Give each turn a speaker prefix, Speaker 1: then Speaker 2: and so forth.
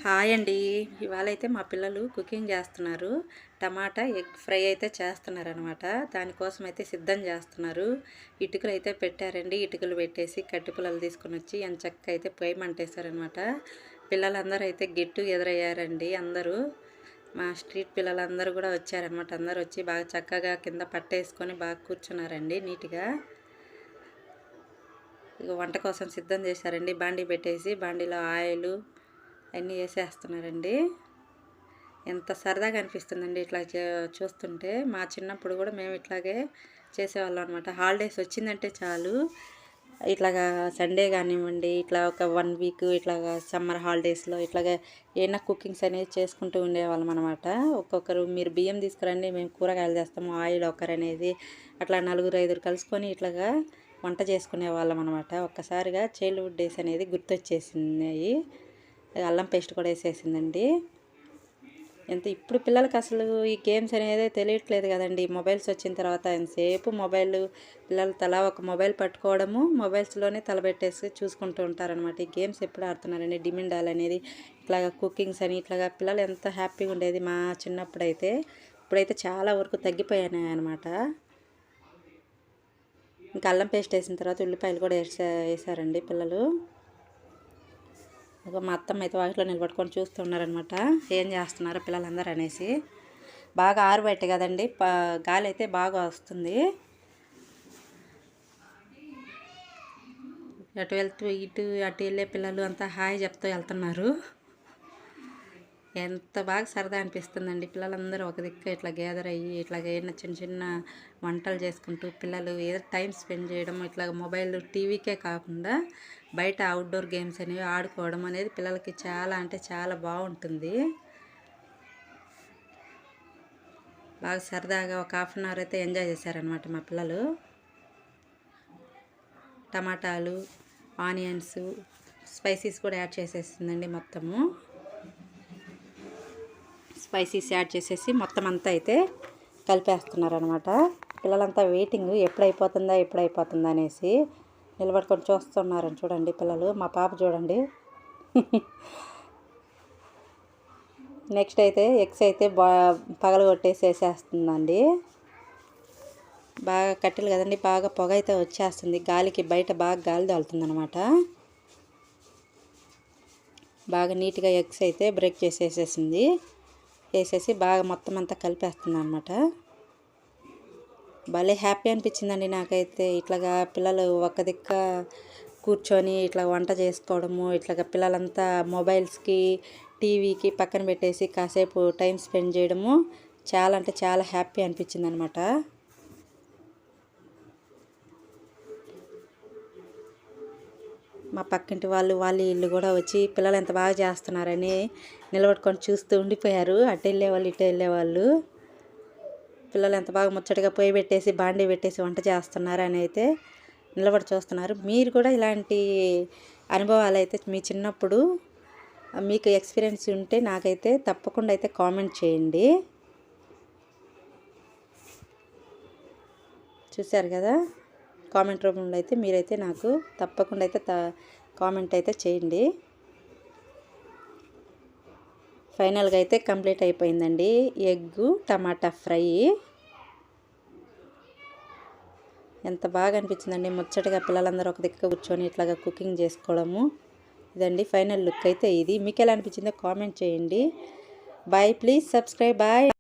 Speaker 1: Hi అండి. ఇవాళ అయితే మా పిల్లలు కుకింగ్ చేస్తున్నారు. టమాటా ఎగ్ ఫ్రై అయితే చేస్తున్నారనమాట. దానికోసం అయితే సిద్ధం చేస్తున్నారు. ఇటుకలు అయితే పెట్టారండి. ఇటుకలు పెట్టేసి కట్టి పుల్లలు తీసుకొని వచ్చి ఎంచక్క అయితే పొయ్యి మంటేశారనమాట. పిల్లలందరూ అయితే గెట్టు ఎదురయ్యారండి. అందరూ మా స్ట్రీట్ పిల్లలందరూ కూడా వచ్చారనమాట. అందరూ వచ్చి బాగా చక్కగా కింద పట్టేసుకొని బాగా కూర్చున్నారండి నీట్గా. ఇక వంట కోసం సిద్ధం చేశారండి. బాండీ పెట్టేసి బాండీలో ఆయిల్ అన్నీ వేసేస్తున్నారండి. ఎంత సరదాగా అనిపిస్తుందండి ఇట్లా చూస్తుంటే. మా చిన్నప్పుడు కూడా మేము ఇట్లాగే చేసేవాళ్ళం అనమాట. హాలిడేస్ వచ్చిందంటే చాలు ఇట్లాగా సండే కానివ్వండి, ఇట్లా ఒక 1 వీక్ ఇట్లాగా సమ్మర్ హాలిడేస్లో ఇట్లాగా ఏమైనా కుకింగ్స్ అనేది చేసుకుంటూ ఉండేవాళ్ళం అనమాట. ఒక్కొక్కరు మీరు బియ్యం తీసుకురండి, మేము కూరగాయలు చేస్తాము, ఆయిల్ ఒకరనేది అట్లా 4-5 కలుసుకొని ఇట్లాగా వంట చేసుకునే వాళ్ళం అనమాట. ఒక్కసారిగా చైల్డ్హుడ్ డేస్ అనేది గుర్తొచ్చేసినాయి. అల్లం పేస్ట్ కూడా వేసేసిందండి. ఇప్పుడు పిల్లలకి అసలు ఈ గేమ్స్ అనేది తెలియట్లేదు కదండి. మొబైల్స్ వచ్చిన తర్వాత ఎంతసేపు మొబైల్, పిల్లలు తలా ఒక మొబైల్ పట్టుకోవడము, మొబైల్స్లోనే తలబెట్టేసి చూసుకుంటూ ఉంటారనమాట. ఈ గేమ్స్ ఎప్పుడు ఆడుతున్నారండి. డిమిండాల్ అనేది ఇట్లాగా కుకింగ్స్ అని ఇట్లాగా పిల్లలు ఎంత హ్యాపీగా ఉండేది మా చిన్నప్పుడు అయితే. ఇప్పుడైతే చాలా వరకు తగ్గిపోయాయి అనమాట. ఇంకా అల్లం పేస్ట్ వేసిన తర్వాత ఉల్లిపాయలు కూడా వేసారండి పిల్లలు. మా అత్తమ్మ అయితే వాకిట్లో నిలబట్టుకొని చూస్తున్నారనమాట ఏం చేస్తున్నారో పిల్లలందరూ అనేసి. బాగా ఆరుబయట కదండి, గాలి అయితే బాగా వస్తుంది. అటు వెళ్తూ ఇటు అటు వెళ్ళే పిల్లలు అంతా హాయ్ చెప్తూ వెళ్తున్నారు. ఎంత బాగా సరదా అనిపిస్తుందండి. పిల్లలందరూ ఒక దిక్కు ఇట్లా గ్యాదర్ అయ్యి ఇట్లాగ ఏదైనా చిన్న చిన్న వంటలు చేసుకుంటూ పిల్లలు ఏదో టైం స్పెండ్ చేయడం, ఇట్లా మొబైల్ టీవీకే కాకుండా బయట అవుట్డోర్ గేమ్స్ అనేవి ఆడుకోవడం అనేది పిల్లలకి చాలా అంటే చాలా బాగుంటుంది. బాగా సరదాగా ఒక ½ అన్ అవర్ అయితే ఎంజాయ్ చేశారనమాట మా పిల్లలు. టమాటాలు, ఆనియన్స్, స్పైసీస్ కూడా యాడ్ చేసేసిందండి. మొత్తము స్పైసీస్ యాడ్ చేసేసి మొత్తం అంతా అయితే కలిపేస్తున్నారనమాట. పిల్లలంతా వెయిటింగ్ ఎప్పుడైపోతుందా అనేసి నిలబడుకొని చూస్తున్నారని చూడండి పిల్లలు. మా పాప చూడండి. నెక్స్ట్ అయితే ఎగ్స్ అయితే పగలగొట్టేసేసేస్తుందండి. బాగా కట్టెలు కదండి, బాగా పొగ అయితే వచ్చేస్తుంది. గాలికి బయట బాగా గాలి తగులుతుంది అనమాట. బాగా నీట్గా ఎగ్స్ అయితే బ్రేక్ చేసేసేసింది. వేసేసి బాగా మొత్తం అంతా కలిపేస్తుంది అనమాట. భలే హ్యాపీ అనిపించిందండి నాకైతే. ఇట్లాగా పిల్లలు ఒక దిక్క కూర్చొని ఇట్లా వంట చేసుకోవడము, ఇట్లాగా పిల్లలంతా మొబైల్స్కి, టీవీకి పక్కన పెట్టేసి కాసేపు టైం స్పెండ్ చేయడము చాలా అంటే చాలా హ్యాపీ అనిపించింది అనమాట. మా పక్కింటి వాళ్ళు ఇల్లు కూడా వచ్చి పిల్లలు ఎంత బాగా చేస్తున్నారని నిలబడుకొని చూస్తూ ఉండిపోయారు. అటు వెళ్ళేవాళ్ళు ఇటు వెళ్ళేవాళ్ళు. పిల్లలు ఎంత బాగా ముచ్చటగా పొయ్యి పెట్టేసి బాండీ పెట్టేసి వంట చేస్తున్నారు అని అయితే నిలబడి చూస్తున్నారు. మీరు కూడా ఇలాంటి అనుభవాలు అయితే మీ చిన్నప్పుడు మీకు ఎక్స్పీరియన్స్ ఉంటే నాకైతే తప్పకుండా అయితే కామెంట్ చేయండి. చూశారు కదా, కామెంట్ రూపంలో అయితే మీరైతే నాకు తప్పకుండా అయితే కామెంట్ అయితే చేయండి. ఫైనల్గా అయితే కంప్లీట్ అయిపోయిందండి ఎగ్గు టమాటా ఫ్రై. ఎంత బాగా అనిపించిందండి. ముచ్చటగా పిల్లలందరూ ఒక దిక్కు కూర్చొని ఇట్లాగా కుకింగ్ చేసుకోవడము. ఇదండి ఫైనల్ లుక్ అయితే ఇది. మీకు ఎలా అనిపించిందో కామెంట్ చేయండి. Bye, please subscribe. బాయ్.